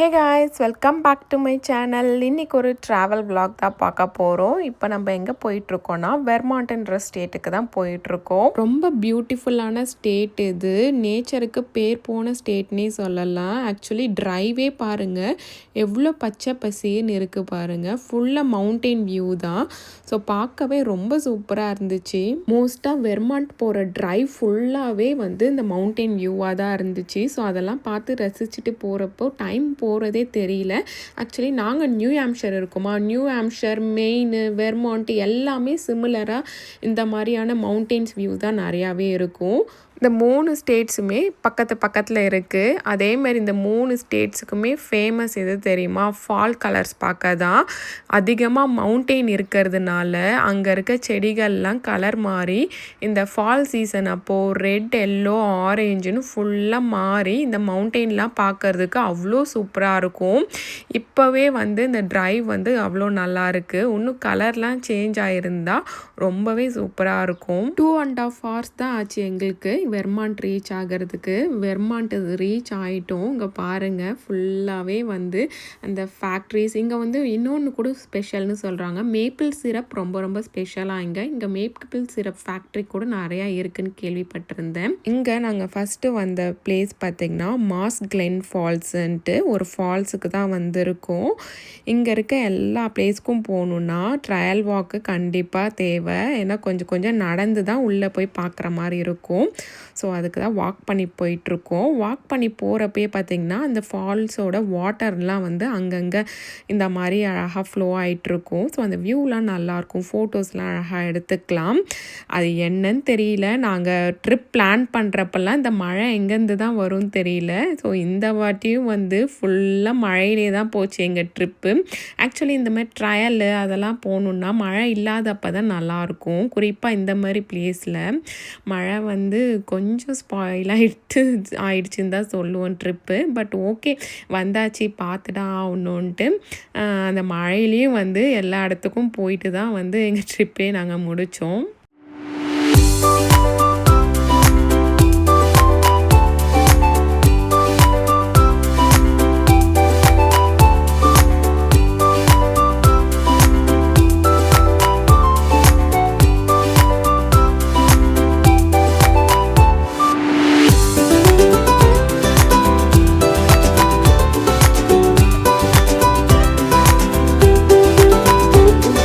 Hey guys, welcome back to my channel. இன்றைக்கி ஒரு travel vlog தான் பார்க்க போகிறோம். இப்போ நம்ம எங்கே போயிட்டுருக்கோன்னா வெர்மாண்ட்ன்ற ஸ்டேட்டுக்கு தான் போயிட்டுருக்கோம். ரொம்ப பியூட்டிஃபுல்லான ஸ்டேட் இது. நேச்சருக்கு பேர் போன ஸ்டேட்னே சொல்லலாம். ஆக்சுவலி ட்ரைவே பாருங்கள் எவ்வளோ பச்சை பசேன்னு இருக்குது பாருங்கள். ஃபுல்லாக மவுண்டெயின் வியூ தான். ஸோ பார்க்கவே ரொம்ப சூப்பராக இருந்துச்சு. மோஸ்ட்டாக வெர்மாண்ட் போகிற ட்ரைவ் ஃபுல்லாகவே வந்து இந்த மவுண்டெயின் வியூவாக தான் இருந்துச்சு. ஸோ அதெல்லாம் பார்த்து ரசிச்சுட்டு போகிறப்போ டைம் போகிறதே தெரியல. ஆக்சுவலி நாங்கள் நியூ ஹாம்ப்ஷயர் இருக்கோமா, நியூ ஹாம்ப்ஷயர், மெயின், வெர்மாண்ட் எல்லாமே சிமிலராக இந்த மாதிரியான மவுண்டெயின்ஸ் வியூ தான் நிறையாவே இருக்கும். இந்த 3 ஸ்டேட்ஸுமே பக்கத்தில் இருக்குது. அதேமாதிரி இந்த 3 ஸ்டேட்ஸுக்குமே ஃபேமஸ் எது தெரியுமா? ஃபால் கலர்ஸ் பார்க்க தான். அதிகமாக மவுண்டெயின் இருக்கிறதுனால அங்கே இருக்க செடிகள்லாம் கலர் மாறி இந்த ஃபால் சீசன் அப்போது ரெட், எல்லோ, ஆரேஞ்சுன்னு ஃபுல்லாக மாறி இந்த மவுண்டெயின்லாம் பார்க்குறதுக்கு அவ்வளோ சூப்பராக இருக்கும். இப்போவே வந்து இந்த ட்ரைவ் வந்து அவ்வளோ நல்லா இருக்குது. இன்னும் கலர்லாம் சேஞ்ச் ஆகிருந்தால் ரொம்பவே சூப்பராக இருக்கும். 2.5 hours தான் ஆச்சு எங்களுக்கு வெர்மாண்ட் ரீச் ஆகிறதுக்கு. வெர்மாண்ட் ரீச் ஆகிட்டோம். இங்கே பாருங்கள் ஃபுல்லாகவே வந்து அந்த ஃபேக்ட்ரிஸ். இங்கே வந்து இன்னொன்று கூட ஸ்பெஷல்னு சொல்கிறாங்க. மேப்பிள் சிரப் ரொம்ப ஸ்பெஷலாக இங்கே மேப்பிள் சிரப் ஃபேக்ட்ரி கூட நிறையா இருக்குதுன்னு கேள்விப்பட்டிருந்தேன். இங்கே நாங்கள் ஃபஸ்ட்டு வந்த பிளேஸ் பார்த்திங்கன்னா மாஸ் கிளென் ஃபால்ஸுன்ட்டு ஒரு ஃபால்ஸுக்கு தான் வந்திருக்கோம். இங்கே இருக்க எல்லா பிளேஸ்க்கும் போகணுன்னா ட்ரையல் வாக்கு கண்டிப்பாக தேவை. ஏன்னா கொஞ்சம் நடந்து தான் உள்ளே போய் பார்க்குற மாதிரி இருக்கும். ஸோ அதுக்கு தான் வாக் பண்ணி போயிட்டுருக்கோம். வாக் பண்ணி போகிறப்பே பார்த்திங்கன்னா அந்த ஃபால்ஸோட வாட்டர்லாம் வந்து அங்கங்கே இந்த மாதிரி அழகாக ஃப்ளோ ஆகிட்டுருக்கும். ஸோ அந்த வியூலாம் நல்லாயிருக்கும். ஃபோட்டோஸ்லாம் அழகாக எடுத்துக்கலாம். அது என்னன்னு தெரியல. நாங்கள் ட்ரிப் பிளான் பண்ணுறப்பெல்லாம் இந்த மழை எங்கேருந்து தான் வரும்னு தெரியல. ஸோ இந்த வாட்டியும் வந்து ஃபுல்லாக மழையிலே தான் போச்சு எங்கள் ட்ரிப்பு. ஆக்சுவலி இந்த மாதிரி ட்ரையலு அதெல்லாம் போகணுன்னா மழை இல்லாதப்போ தான் நல்லாயிருக்கும். குறிப்பாக இந்த மாதிரி பிளேஸில் மழை வந்து கொஞ்சம் ஸ்பாயில் ஆயிடுச்சுன்னு தான் சொல்லுவோம் ட்ரிப்பு. பட் ஓகே, வந்தாச்சு, பார்த்துதான் ஆகணுன்ட்டு அந்த மழையிலையும் வந்து எல்லா இடத்துக்கும் போயிட்டு தான் வந்து எங்கள் ட்ரிப்பே நாங்கள் முடித்தோம்.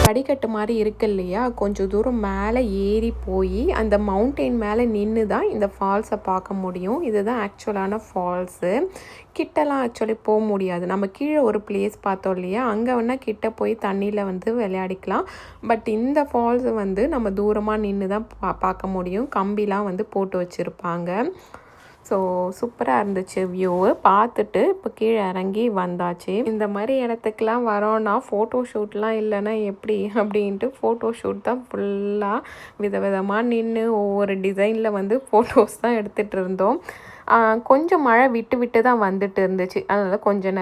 படிக்கட்டு மாதிரி இருக்கு இல்லையா, கொஞ்சம் தூரம் மேலே ஏறி போய் அந்த மவுண்டெயின் மேலே நின்று தான் இந்த ஃபால்ஸை பார்க்க முடியும். இதுதான் ஆக்சுவலான ஃபால்ஸு. கிட்டலாம் ஆக்சுவலி போக முடியாது. நம்ம கீழே ஒரு பிளேஸ் பார்த்தோம் இல்லையா, அங்கே வேணால் கிட்ட போய் தண்ணியில் வந்து விளையாடிக்கலாம். பட் இந்த ஃபால்ஸை வந்து நம்ம தூரமாக நின்று தான் பார்க்க முடியும். கம்பிலாம் வந்து போட்டு வச்சுருப்பாங்க. ஸோ சூப்பராக இருந்துச்சு வியூவு. பார்த்துட்டு இப்போ கீழே இறங்கி வந்தாச்சு. இந்த மாதிரி இடத்துக்கெலாம் வரோன்னா ஃபோட்டோ ஷூட்லாம் இல்லைன்னா எப்படி அப்படின்ட்டு ஃபோட்டோ ஷூட் தான் ஃபுல்லாக விதவிதமாக நின்று ஒவ்வொரு டிசைனில் வந்து ஃபோட்டோஸ் தான் எடுத்துகிட்டு இருந்தோம். கொஞ்சம் மழை விட்டு தான் வந்துட்டு இருந்துச்சு. அதனால் கொஞ்சம்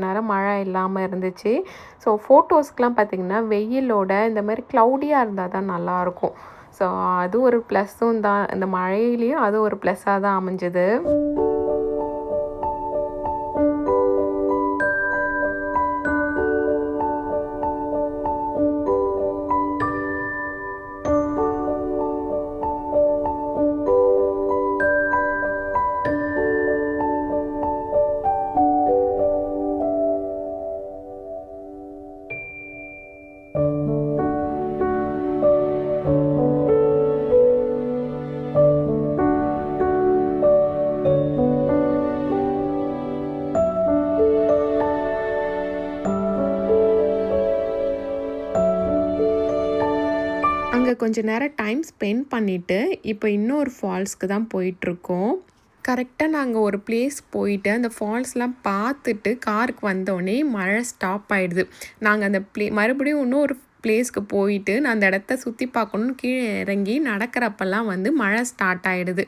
நேரம் மழை இல்லாமல் இருந்துச்சு. ஸோ ஃபோட்டோஸ்க்கெலாம் பார்த்திங்கன்னா வெயிலோட இந்த மாதிரி க்ளவுடியாக இருந்தால் தான் நல்லாயிருக்கும். ஸோ அது ஒரு ப்ளஸ்ஸும் தான். இந்த மழையிலையும் அது ஒரு ப்ளஸ்ஸாக தான் அமைஞ்சது. அங்கே கொஞ்சம் நேரம் டைம் ஸ்பெண்ட் பண்ணிவிட்டு இப்போ இன்னொரு ஃபால்ஸ்க்கு தான் போயிட்டுருக்கோம். கரெக்டாக நாங்கள் ஒரு பிளேஸ் போயிட்டு அந்த ஃபால்ஸ்லாம் பார்த்துட்டு காருக்கு வந்தோடனே மழை ஸ்டாப் ஆகிடுது. நாங்கள் அந்த மறுபடியும் இன்னொரு பிளேஸ்க்கு போயிட்டு நான் அந்த இடத்த சுற்றி பார்க்கணுன்னு கீழே இறங்கி நடக்கிறப்பெல்லாம் வந்து மழை ஸ்டார்ட் ஆகிடுது.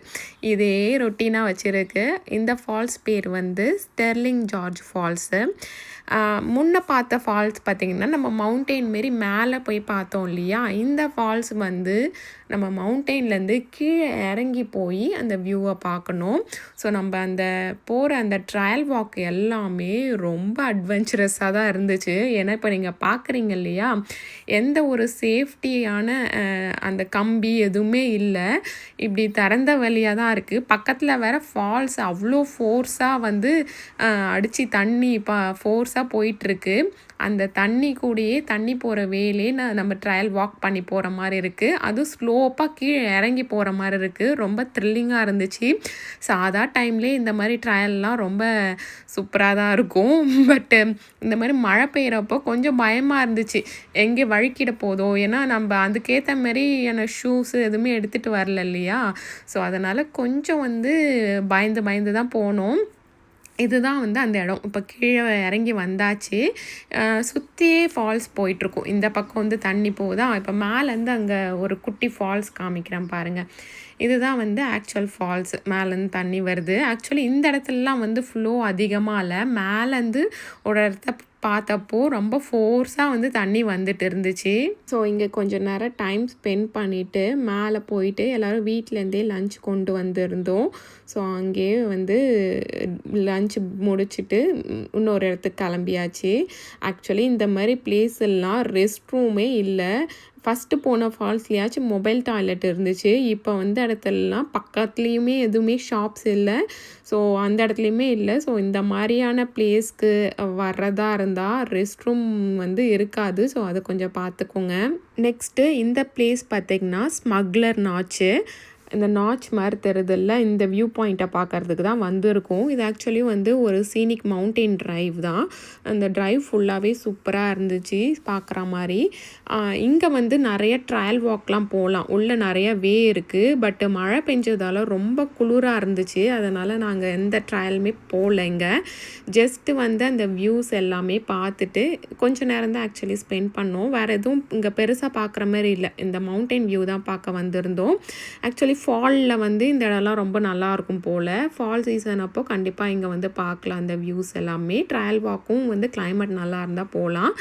இதே ரொட்டீனாக வச்சுருக்கு. இந்த ஃபால்ஸ் பேர் வந்து ஸ்டெர்லிங் ஜார்ஜ் ஃபால்ஸு. முன்ன பார்த்த ஃபால்ஸ் பார்த்திங்கன்னா நம்ம மவுண்டெயின் மாரி மேலே போய் பார்த்தோம் இல்லையா, இந்த ஃபால்ஸ் வந்து நம்ம மவுண்டெயின்லேருந்து கீழே இறங்கி போய் அந்த வியூவை பார்க்கணும். ஸோ நம்ம அந்த போகிற அந்த ட்ரையல் வாக் எல்லாமே ரொம்ப அட்வென்ச்சரஸாக தான் இருந்துச்சு. ஏன்னா இப்போ நீங்கள் பார்க்குறீங்க இல்லையா, எந்த ஒரு சேஃப்டியான அந்த கம்பி எதுவுமே இல்லை, இப்படி திறந்த வழியாக தான் இருக்குது. பக்கத்தில் வேற ஃபால்ஸ் அவ்வளோ ஃபோர்ஸாக வந்து அடித்து தண்ணி ஃபோர்ஸாக போயிட்டுருக்கு. அந்த தண்ணி கூடயே தண்ணி போகிற வேலே நம்ம ட்ரையல் வாக் பண்ணி போகிற மாதிரி இருக்குது. அதுவும் ஸ்லோப்பாக கீழே இறங்கி போகிற மாதிரி இருக்குது. ரொம்ப த்ரில்லிங்காக இருந்துச்சு. சாதா டைம்லேயே இந்த மாதிரி ட்ரையல்லாம் ரொம்ப சூப்பராக தான் இருக்கும். பட்டு இந்த மாதிரி மழை பெய்கிறப்போ கொஞ்சம் பயமாக இருந்துச்சு, எங்கே வழுக்கிட போதோ. ஏன்னா நம்ம அதுக்கேற்ற மாதிரியான ஷூஸு எதுவுமே எடுத்துகிட்டு வரல இல்லையா. ஸோ அதனால் கொஞ்சம் வந்து பயந்து தான் போனோம். இதுதான் வந்து அந்த இடம். இப்போ கீழே இறங்கி வந்தாச்சு. சுற்றியே ஃபால்ஸ் போயிட்டுருக்கும். இந்த பக்கம் வந்து தண்ணி போகுதா, இப்போ மேலேருந்து அங்கே ஒரு குட்டி ஃபால்ஸ் காமிக்கிறேன் பாருங்கள். இதுதான் வந்து ஆக்சுவல் ஃபால்ஸ். மேலேருந்து தண்ணி வருது. ஆக்சுவலி இந்த இடத்துலலாம் வந்து ஃப்ளோ அதிகமாக இல்லை. மேலேருந்து ஒரு இடத்த பார்த்தப்போ ரொம்ப ஃபோர்ஸாக வந்து தண்ணி வந்துட்டு இருந்துச்சு. ஸோ இங்கே கொஞ்சம் நேரம் டைம் ஸ்பெண்ட் பண்ணிவிட்டு மேலே போயிட்டு எல்லோரும் வீட்டிலேருந்தே லஞ்ச் கொண்டு வந்திருந்தோம். ஸோ அங்கேயே வந்து லஞ்ச் முடிச்சுட்டு இன்னொரு இடத்துக்கு கிளம்பியாச்சு. ஆக்சுவலி இந்த மாதிரி பிளேஸ் எல்லாம் ரெஸ்ட் ரூமே இல்லை. ஃபஸ்ட்டு போன ஃபால்ஸ்லேயாச்சும் மொபைல் டாய்லெட் இருந்துச்சு. இப்போ வந்து இடத்துலலாம் பக்கத்துலேயுமே எதுவுமே ஷாப்ஸ் இல்லை. ஸோ அந்த இடத்துலையுமே இல்லை. ஸோ இந்த மாதிரியான பிளேஸ்க்கு வர்றதா இருந்தால் ரெஸ்ட் ரூம் வந்து இருக்காது. ஸோ அதை கொஞ்சம் பார்த்துக்கோங்க. நெக்ஸ்ட்டு இந்த பிளேஸ் பார்த்திங்கன்னா ஸ்மக்லர் நாச்சு. இந்த நாச் மாதிரி தெரியுதில்ல, இந்த வியூ பாயிண்ட்டை பார்க்குறதுக்கு தான் வந்திருக்கோம். இது ஆக்சுவலி வந்து ஒரு சீனிக் மவுண்டெயின் ட்ரைவ் தான். அந்த ட்ரைவ் ஃபுல்லாகவே சூப்பராக இருந்துச்சு பார்க்குற மாதிரி. இங்கே வந்து நிறைய ட்ரையல் வாக்லாம் போகலாம். உள்ளே நிறைய வே இருக்குது. பட்டு மழை பெஞ்சதால் ரொம்ப குளிராக இருந்துச்சு. அதனால் நாங்கள் எந்த ட்ரையலுமே போகல. இங்கே ஜஸ்ட்டு வந்து அந்த வியூஸ் எல்லாமே பார்த்துட்டு கொஞ்சம் நேரம் தான் ஆக்சுவலி ஸ்பெண்ட் பண்ணோம். வேறு எதுவும் இங்கே பெருசாக பார்க்குற மாதிரி இல்லை. இந்த மவுண்டெயின் வியூ தான் பார்க்க வந்திருந்தோம். ஆக்சுவலி ஃபாலில் வந்து இந்த இடம்லாம் ரொம்ப நல்லாயிருக்கும் போல். ஃபால் சீசன் அப்போ கண்டிப்பாக இங்கே வந்து பார்க்கலாம் அந்த வியூஸ் எல்லாமே. ட்ரையல் வாக்கும் வந்து கிளைமேட் நல்லா இருந்தால் போகலாம்.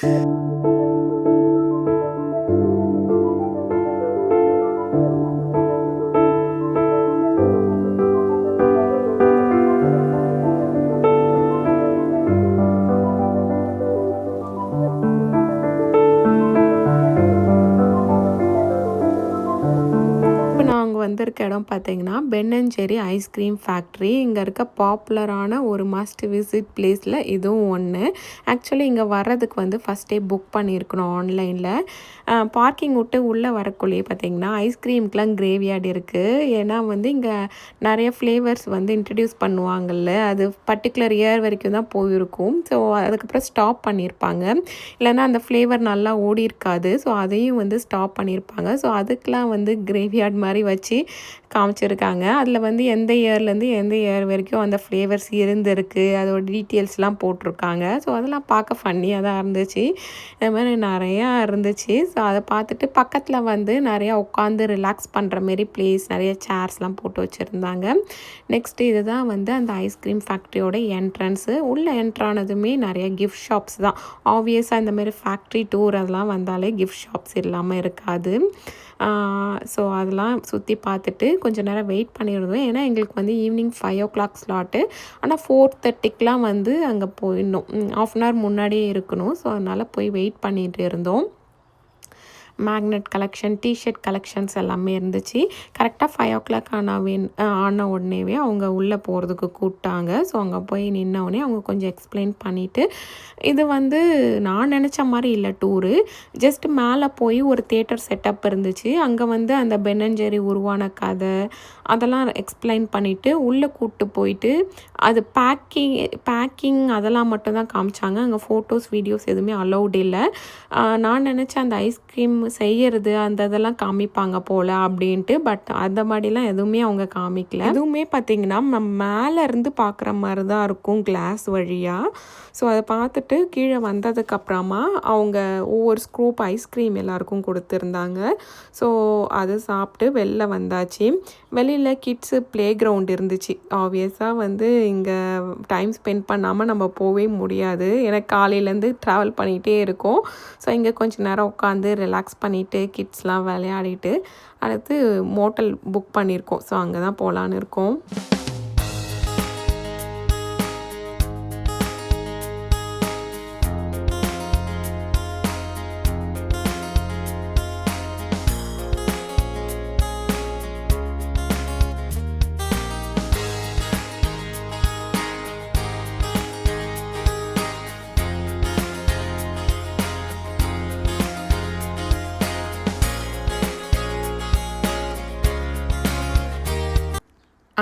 வந்திருக்க இடம் பார்த்திங்கன்னா Ben and Jerry ice cream factory. இங்கே இருக்க பாப்புலரான ஒரு மஸ்ட் விசிட் பிளேஸில் இதுவும் ஒன்று. ஆக்சுவலி இங்கே வர்றதுக்கு வந்து ஃபஸ்ட்டே புக் பண்ணியிருக்கணும் ஆன்லைனில். பார்க்கிங் விட்டு உள்ளே வரக்குள்ளேயே பார்த்திங்கன்னா ஐஸ்கிரீம்க்கெலாம் கிரேவியார்டு இருக்குது. ஏன்னா வந்து இங்கே நிறைய ஃப்ளேவர்ஸ் வந்து இன்ட்ரடியூஸ் பண்ணுவாங்கள்ல, அது பர்டிகுலர் இயர் வரைக்கும் தான் போயிருக்கும். ஸோ அதுக்கப்புறம் ஸ்டாப் பண்ணியிருப்பாங்க. இல்லைன்னா அந்த ஃப்ளேவர் நல்லா ஓடி இருக்காது. ஸோ அதையும் வந்து ஸ்டாப் பண்ணியிருப்பாங்க. ஸோ அதுக்கெலாம் வந்து கிரேவியார்டு மாதிரி வச்சு காமிச்சிருக்காங்க. அதில் வந்து எந்த இயர்லேருந்து எந்த இயர் வரைக்கும் அந்த ஃப்ளேவர்ஸ் இருந்திருக்கு, அதோட டீட்டெயில்ஸ்லாம் போட்டிருக்காங்க. ஸோ அதெல்லாம் பார்க்க ஃபன்னியாக தான் இருந்துச்சு. இது மாதிரி நிறையா இருந்துச்சு. ஸோ அதை பார்த்துட்டு பக்கத்தில் வந்து நிறையா உட்காந்து ரிலாக்ஸ் பண்ணுற மாரி பிளேஸ், நிறைய சேர்ஸ்லாம் போட்டு வச்சுருந்தாங்க. நெக்ஸ்ட்டு இதுதான் வந்து அந்த ஐஸ்கிரீம் ஃபேக்ட்ரியோட என்ட்ரன்ஸு. உள்ளே என்ட்ரானதுமே நிறைய கிஃப்ட் ஷாப்ஸ் தான். ஆப்வியஸாக இந்த மாதிரி ஃபேக்ட்ரி டூர் அதெல்லாம் வந்தாலே கிஃப்ட் ஷாப்ஸ் இல்லாமல் இருக்காது. ஸோ அதெல்லாம் சுற்றி பார்த்துட்டு கொஞ்சம் நேரம் வெயிட் பண்ணியிருந்தோம். ஏன்னா எங்களுக்கு வந்து ஈவினிங் 5 o'clock ஸ்லாட்டு. ஆனால் 4:30க்கெலாம் வந்து அங்கே போயிடணும். ½ hour முன்னாடியே இருக்கணும். ஸோ அதனால் போய் வெயிட் பண்ணிகிட்டு இருந்தோம். மேக்னெட் கலெக்ஷன், டிஷர்ட் கலெக்ஷன்ஸ் எல்லாமே இருந்துச்சு. கரெக்டாக 5 o'clock ஆன உடனேவே அவங்க உள்ளே போகிறதுக்கு கூப்பிட்டாங்க. ஸோ அங்கே போய் நின்னவுடனே அவங்க கொஞ்சம் எக்ஸ்பிளைன் பண்ணிவிட்டு, இது வந்து நான் நினச்ச மாதிரி இல்லை டூரு. ஜஸ்ட் மேலே போய் ஒரு தியேட்டர் செட்டப் இருந்துச்சு. அங்கே வந்து அந்த பென் அண்ட் ஜெரி உருவான கதை அதெல்லாம் எக்ஸ்பிளைன் பண்ணிவிட்டு உள்ளே கூப்பிட்டு போயிட்டு அது பேக்கிங் அதெல்லாம் மட்டும்தான் காமிச்சாங்க. அங்கே ஃபோட்டோஸ் வீடியோஸ் எதுவுமே அலௌட் இல்லை. நான் நினச்சேன் அந்த ஐஸ்கிரீம் நம்ம செய்யறது அந்த இதெல்லாம் காமிப்பாங்க போல் அப்படின்ட்டு. பட் அந்த மாதிரிலாம் எதுவுமே அவங்க காமிக்கல. எதுவுமே பார்த்திங்கன்னா நம்ம மேலேருந்து பார்க்குற மாதிரி தான் இருக்கும் கிளாஸ் வழியாக. ஸோ அதை பார்த்துட்டு கீழே வந்ததுக்கப்புறமா அவங்க ஒவ்வொரு ஸ்கூப் ஐஸ்கிரீம் எல்லாருக்கும் கொடுத்துருந்தாங்க. ஸோ அது சாப்பிட்டு வெளில வந்தாச்சு. வெளியில் கிட்ஸு ப்ளே கிரவுண்ட் இருந்துச்சு. ஆப்வியஸாக வந்து இங்கே டைம் ஸ்பெண்ட் பண்ணாமல் நம்ம போகவே முடியாது. ஏன்னா காலையிலேருந்து ட்ராவல் பண்ணிகிட்டே இருக்கோம். ஸோ இங்கே கொஞ்சம் நேரம் உட்காந்து ரிலாக்ஸ் பண்ணிவிட்டு கிட்ஸ்லாம் விளையாடிட்டு அடுத்து மோட்டல் புக் பண்ணியிருக்கோம். ஸோ அங்கே தான் போகலான்னு இருக்கோம்.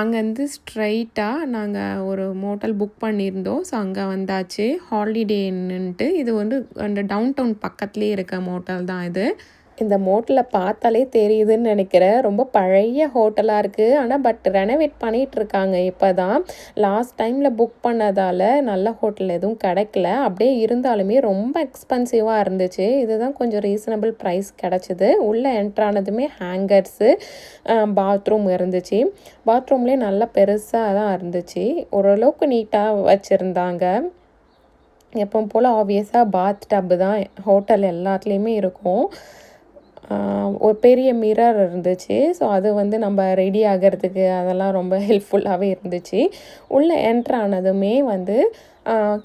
அங்கேருந்து ஸ்ட்ரைட்டாக நாங்கள் ஒரு மோட்டல் புக் பண்ணியிருந்தோம். ஸோ அங்கே வந்தாச்சு. ஹாலிடேன்னுட்டு இது வந்து அந்த டவுன் டவுன் பக்கத்துலேயே இருக்க மோட்டல் தான் இது. இந்த மோட்டலை பார்த்தாலே தெரியுதுன்னு நினைக்கிறேன். ரொம்ப பழைய ஹோட்டலாக இருக்குது. ஆனால் பட் ரெனோவேட் பண்ணிகிட்ருக்காங்க இப்போ தான். லாஸ்ட் டைமில் புக் பண்ணதால் நல்ல ஹோட்டல் எதுவும் கிடைக்கல. அப்படியே இருந்தாலுமே ரொம்ப எக்ஸ்பென்சிவாக இருந்துச்சு. இதுதான் கொஞ்சம் ரீசனபிள் ப்ரைஸ் கிடச்சிது. உள்ளே என்ட்ரானதுமே ஹேங்கர்ஸு, பாத்ரூம் இருந்துச்சு. பாத்ரூம்லேயே நல்லா பெருசாக தான் இருந்துச்சு. ஓரளவுக்கு நீட்டாக வச்சுருந்தாங்க. எப்பவும் போல் ஆப்வியஸாக பாத் டப்பு தான் ஹோட்டல் எல்லாத்துலேயுமே இருக்கும். ஒரு பெரிய மிரர் இருந்துச்சு. ஸோ அது வந்து நம்ம ரெடி ஆகிறதுக்கு அதெல்லாம் ரொம்ப ஹெல்ப்ஃபுல்லாகவே இருந்துச்சு. உள்ளே என்ட்ரு ஆனதுமே வந்து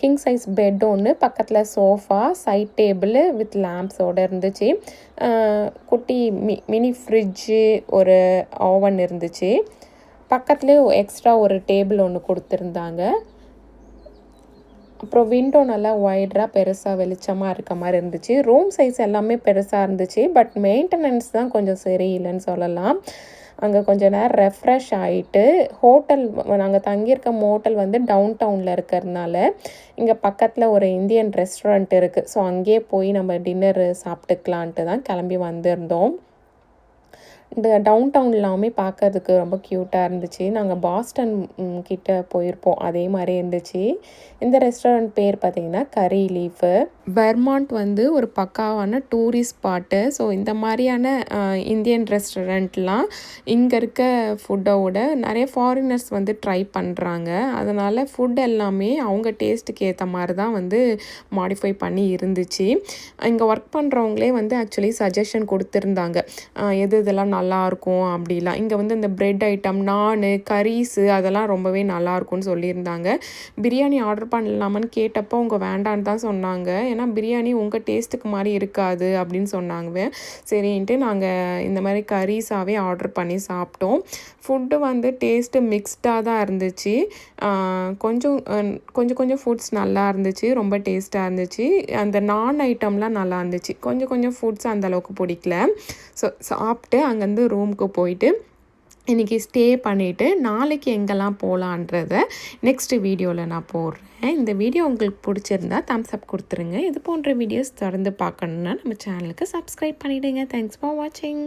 கிங் சைஸ் பெட் ஒன்று, பக்கத்தில் சோஃபா, சைட் டேபிள் வித் லேம்ப்ஸோடு இருந்துச்சு. குட்டி மினி ஃப்ரிட்ஜு, ஒரு ஓவன் இருந்துச்சு. பக்கத்துலேயே எக்ஸ்ட்ரா ஒரு டேபிள் ஒன்று கொடுத்துருந்தாங்க. அப்புறம் விண்டோ நல்லா ஒய்டராக பெருசாக வெளிச்சமாக இருக்க மாதிரி இருந்துச்சு. ரூம் சைஸ் எல்லாமே பெருசாக இருந்துச்சு. பட் மெயின்டெனன்ஸ் தான் கொஞ்சம் சரியில்லைன்னு சொல்லலாம். அங்கே கொஞ்சம் நேரம் ரெஃப்ரெஷ் ஆகிட்டு ஹோட்டல் நாங்கள் தங்கியிருக்க ஹோட்டல் வந்து டவுன் டவுனில் இருக்கிறதுனால இங்கே பக்கத்தில் ஒரு இந்தியன் ரெஸ்டாரண்ட் இருக்குது. ஸோ அங்கேயே போய் நம்ம டின்னர் சாப்பிட்டுக்கலான்ட்டு தான் கிளம்பி வந்திருந்தோம். இந்த டவுன் டவுன் எல்லாமே பார்க்கறதுக்கு ரொம்ப க்யூட்டாக இருந்துச்சு. நாங்கள் பாஸ்டன் கிட்ட போயிருப்போம், அதே மாதிரி இருந்துச்சு. இந்த ரெஸ்டாரண்ட் பேர் பார்த்திங்கன்னா கரி லீஃபு. வெர்மாண்ட் வந்து ஒரு பக்காவான டூரிஸ்ட் ஸ்பாட்டு. ஸோ இந்த மாதிரியான இந்தியன் ரெஸ்டாரண்ட்லாம் இங்கே இருக்க ஃபுட்டோட நிறைய ஃபாரினர்ஸ் வந்து ட்ரை பண்ணுறாங்க. அதனால் ஃபுட் எல்லாமே அவங்க டேஸ்ட்டுக்கு ஏற்ற மாதிரி தான் வந்து மாடிஃபை பண்ணி இருந்துச்சு. இங்கே ஒர்க் பண்ணுறவங்களே வந்து ஆக்சுவலி சஜஷன் கொடுத்துருந்தாங்க, எது இதெல்லாம் நல்லாயிருக்கும் அப்படிலாம். இங்கே வந்து இந்த ப்ரெட் ஐட்டம், நானு, கரீஸு அதெல்லாம் ரொம்பவே நல்லாயிருக்கும்னு சொல்லியிருந்தாங்க. பிரியாணி ஆர்டர் பண்ணலாமான்னு கேட்டப்போ அவங்க வேண்டான்னு தான் சொன்னாங்க. ஏன்னா பிரியாணி உங்கள் டேஸ்ட்டுக்கு மாதிரி இருக்காது அப்படின்னு சொன்னாங்க. சரின்ட்டு நாங்கள் இந்த மாதிரி கரீஸாகவே ஆர்டர் பண்ணி சாப்பிட்டோம். ஃபுட்டு வந்து டேஸ்ட்டு மிக்ஸ்டாக தான் இருந்துச்சு. கொஞ்சம் கொஞ்சம் ஃபுட்ஸ் நல்லா இருந்துச்சு, ரொம்ப டேஸ்ட்டாக இருந்துச்சு. அந்த நான் ஐட்டம்லாம் நல்லா இருந்துச்சு. கொஞ்சம் ஃபுட்ஸ் அந்தளவுக்கு பிடிக்கல. ஸோ சாப்பிட்டு அங்கேருந்து ரூமுக்கு போயிட்டு இன்றைக்கி ஸ்டே பண்ணிவிட்டு நாளைக்கு எங்கெல்லாம் போகலான்றத நெக்ஸ்ட் வீடியோவில் நான் போடுறேன். இந்த வீடியோ உங்களுக்கு பிடிச்சிருந்தா தம்ஸ் அப் கொடுத்துருங்க. இது போன்ற வீடியோஸ் தொடர்ந்து பார்க்கணுன்னா நம்ம சேனலுக்கு சப்ஸ்கிரைப் பண்ணிவிடுங்க. தேங்க்ஸ் ஃபார் வாட்சிங்.